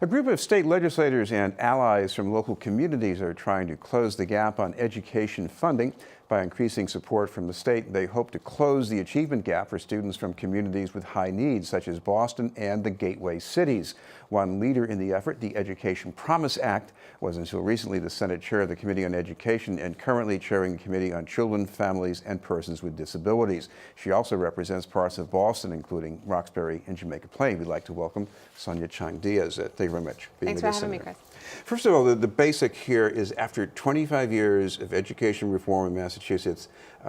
A group of state legislators and allies from local communities are trying to close the gap on education funding by increasing support from the state. They hope to close the achievement gap for students from communities with high needs, such as Boston and the Gateway cities. One leader in the effort, the Education Promise Act, was until recently the Senate chair of the Committee on Education and currently chairing the Committee on Children, Families, and Persons with Disabilities. She also represents parts of Boston, including Roxbury and Jamaica Plain. We'd like to welcome Sonia Chang-Díaz. Thank you very much. Thanks for having me, Chris. First of all, the basic here is after 25 years of education reform in Massachusetts,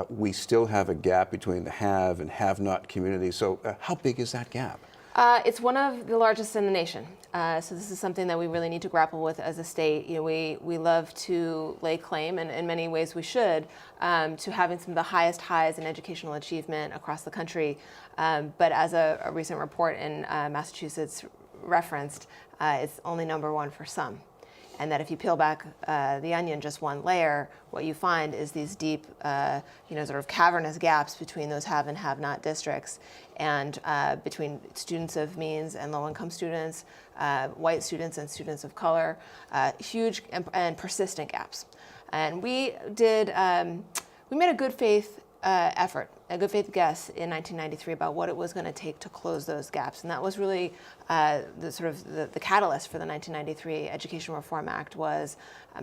we still have a gap between the have and have-not communities. So how big is that gap? It's one of the largest in the nation. So this is something that we really need to grapple with as a state. You know, we love to lay claim, and in many ways we should, to having some of the highest highs in educational achievement across the country. But as a recent report in Massachusetts referenced, it's only number one for some. And that if you peel back the onion just one layer, what you find is these deep, sort of cavernous gaps between those have and have-not districts, and between students of means and low-income students, white students and students of color, huge and persistent gaps. And we made a good faith effort, a good faith guess in 1993 about what it was going to take to close those gaps. And that was really the catalyst for the 1993 Education Reform Act was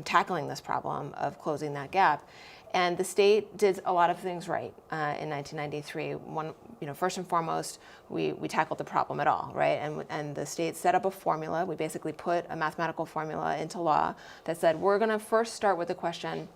tackling this problem of closing that gap. And the state did a lot of things right in 1993. One, first and foremost, we tackled the problem at all, right? And the state set up a formula. We basically put a mathematical formula into law that said we're going to first start with the question,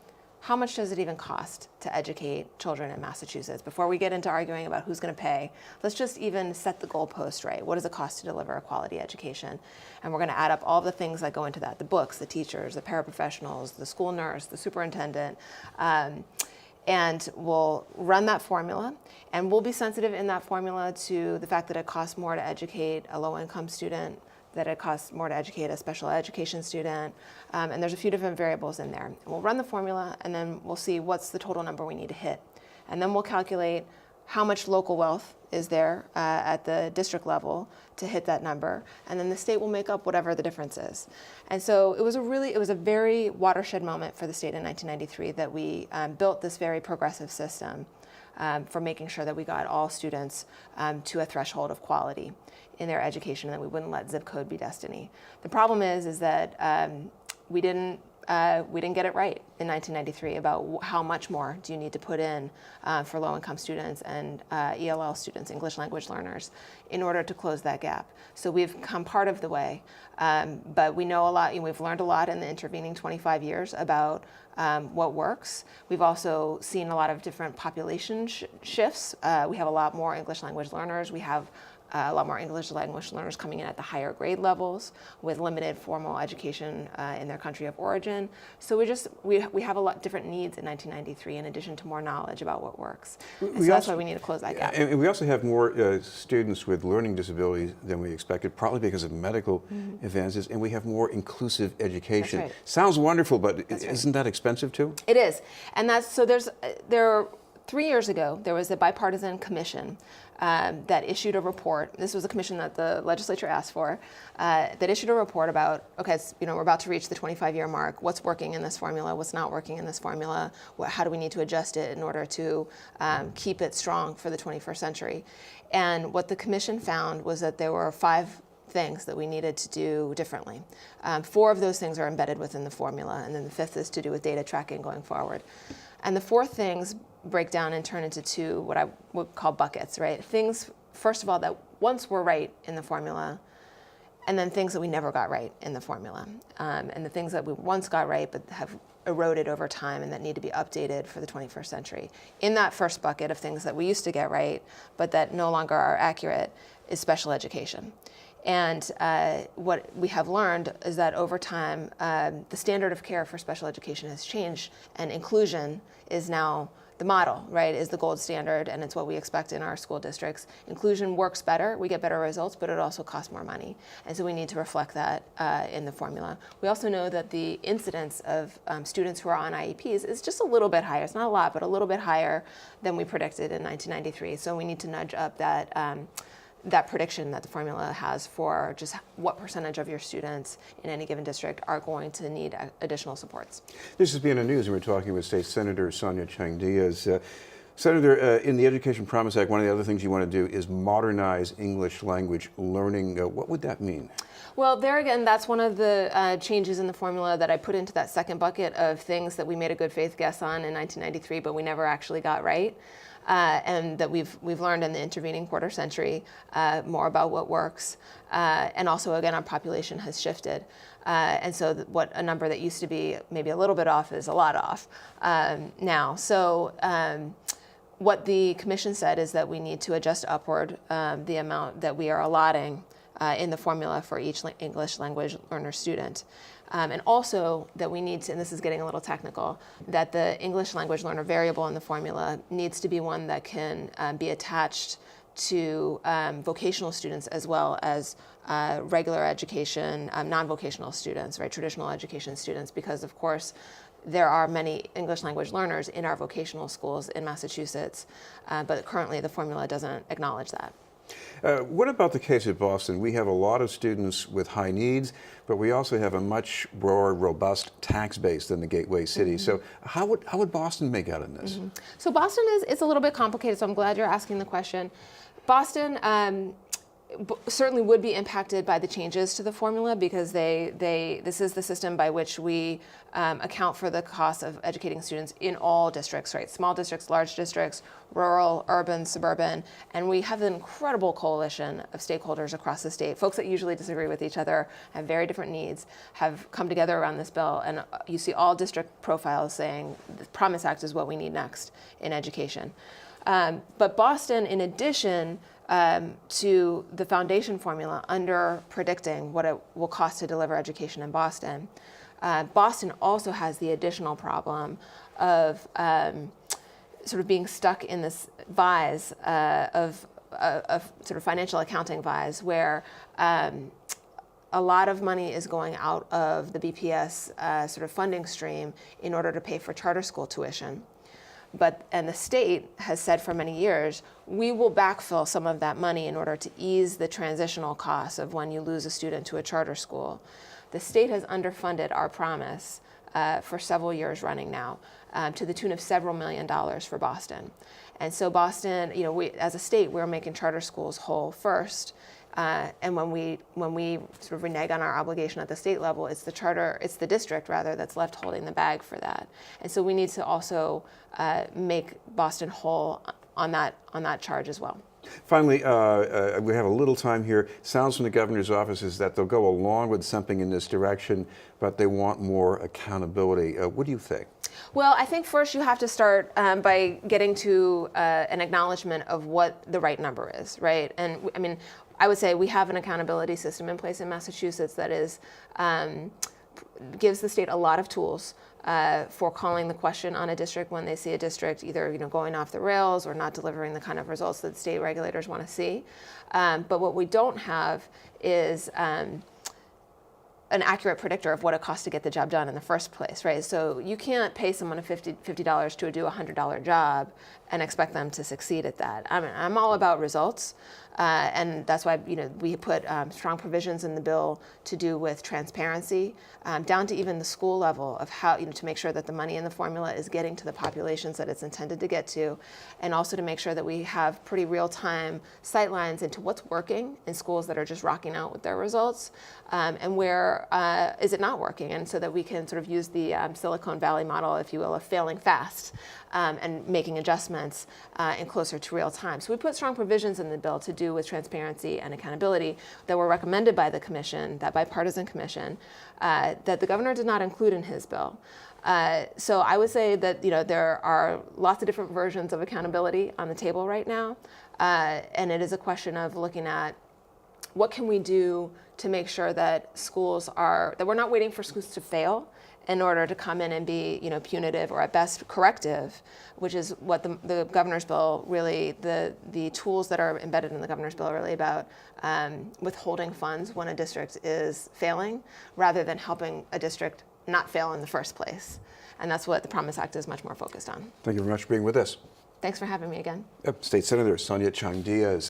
how much does it even cost to educate children in Massachusetts? Before we get into arguing about who's going to pay, let's just even set the goalpost right. What does it cost to deliver a quality education? And we're going to add up all the things that go into that, the books, the teachers, the paraprofessionals, the school nurse, the superintendent, and we'll run that formula, and we'll be sensitive in that formula to the fact that it costs more to educate a low-income student, that it costs more to educate a special education student, and there's a few different variables in there. And we'll run the formula, and then we'll see what's the total number we need to hit. And then we'll calculate how much local wealth is there at the district level to hit that number, and then the state will make up whatever the difference is. And so it was a very watershed moment for the state in 1993 that we built this very progressive system for making sure that we got all students to a threshold of quality in their education, and that we wouldn't let zip code be destiny. The problem is that we didn't get it right in 1993 about how much more do you need to put in for low-income students and ELL students, English language learners, in order to close that gap. So we've come part of the way, but we know a lot. We've learned a lot in the intervening 25 years about what works. We've also seen a lot of different population shifts. We have a lot more English language learners. We have a lot more English language learners coming in at the higher grade levels with limited formal education in their country of origin. So we have a lot different needs in 1993 in addition to more knowledge about what works. And so that's why we need to close that gap. And we also have more students with learning disabilities than we expected, probably because of medical advances, and we have more inclusive education. That's right. Sounds wonderful, but isn't that expensive too? It is. And there 3 years ago, there was a bipartisan commission that issued a report. This was a commission that the legislature asked for, that issued a report about, okay, we're about to reach the 25-year mark. What's working in this formula? What's not working in this formula? How do we need to adjust it in order to keep it strong for the 21st century? And what the commission found was that there were 5 things that we needed to do differently. 4 of those things are embedded within the formula, and then the 5th is to do with data tracking going forward. And the 4 things break down and turn into 2 what I would call buckets, right? Things, first of all, that once were right in the formula, and then things that we never got right in the formula. And the things that we once got right but have eroded over time and that need to be updated for the 21st century. In that first bucket of things that we used to get right but that no longer are accurate is special education. And what we have learned is that over time, the standard of care for special education has changed, and inclusion is now the model, right, is the gold standard, and it's what we expect in our school districts. Inclusion works better, we get better results, but it also costs more money. And so we need to reflect that in the formula. We also know that the incidence of students who are on IEPs is just a little bit higher. It's not a lot, but a little bit higher than we predicted in 1993. So we need to nudge up that that prediction that the formula has for just what percentage of your students in any given district are going to need additional supports. This has been the news, and we're talking with State Senator Sonia Chang-Díaz. Senator, in the Education Promise Act, one of the other things you want to do is modernize English language learning. What would that mean? Well, there again, that's one of the changes in the formula that I put into that second bucket of things that we made a good faith guess on in 1993, but we never actually got right. And that we've learned in the intervening quarter century more about what works. And also, again, our population has shifted. And so what a number that used to be maybe a little bit off is a lot off now. So what the commission said is that we need to adjust upward the amount that we are allotting in the formula for each English language learner student. And also that we need to, and this is getting a little technical, that the English language learner variable in the formula needs to be one that can be attached to vocational students as well as regular education, non-vocational students, right, traditional education students, because of course there are many English language learners in our vocational schools in Massachusetts, but currently the formula doesn't acknowledge that. What about the case of Boston? We have a lot of students with high needs, but we also have a much more robust tax base than the gateway city. So how would Boston make out in this? So Boston it's a little bit complicated, so I'm glad you're asking the question. Boston certainly would be impacted by the changes to the formula because this is the system by which we account for the cost of educating students in all districts, right? Small districts, large districts, rural, urban, suburban, and we have an incredible coalition of stakeholders across the state. Folks that usually disagree with each other, have very different needs, have come together around this bill, and you see all district profiles saying the Promise Act is what we need next in education. But Boston, in addition to the foundation formula under predicting what it will cost to deliver education in Boston, Boston also has the additional problem of sort of being stuck in this vise of sort of financial accounting vise where a lot of money is going out of the BPS sort of funding stream in order to pay for charter school tuition. And the state has said for many years, we will backfill some of that money in order to ease the transitional costs of when you lose a student to a charter school. The state has underfunded our promise for several years running now, to the tune of several $1 million for Boston. And so Boston, we, as a state, we're making charter schools whole first. And when we sort of renege on our obligation at the state level, it's the district rather that's left holding the bag for that. And so we need to also make Boston whole on that charge as well. Finally, we have a little time here. Sounds from the governor's office is that they'll go along with something in this direction, but they want more accountability. What do you think? Well, I think first you have to start by getting to an acknowledgement of what the right number is, right? And I mean, I would say we have an accountability system in place in Massachusetts that is gives the state a lot of tools for calling the question on a district when they see a district either going off the rails or not delivering the kind of results that state regulators want to see. But what we don't have is an accurate predictor of what it costs to get the job done in the first place, right? So you can't pay someone $50 to do a $100 job and expect them to succeed at that. I'm all about results, and that's why we put strong provisions in the bill to do with transparency, down to even the school level of how to make sure that the money in the formula is getting to the populations that it's intended to get to, and also to make sure that we have pretty real-time sight lines into what's working in schools that are just rocking out with their results, and where is it not working, and so that we can sort of use the Silicon Valley model, if you will, of failing fast and making adjustments in closer to real time. So we put strong provisions in the bill to do with transparency and accountability that were recommended by the commission, that bipartisan commission, that the governor did not include in his bill. So I would say that there are lots of different versions of accountability on the table right now, and it is a question of looking at what can we do to make sure that that we're not waiting for schools to fail in order to come in and be punitive or at best corrective, which is what the governor's bill really, the tools that are embedded in the governor's bill are really about withholding funds when a district is failing rather than helping a district not fail in the first place. And that's what the Promise Act is much more focused on. Thank you very much for being with us. Thanks for having me again. State Senator Sonia Chang-Díaz.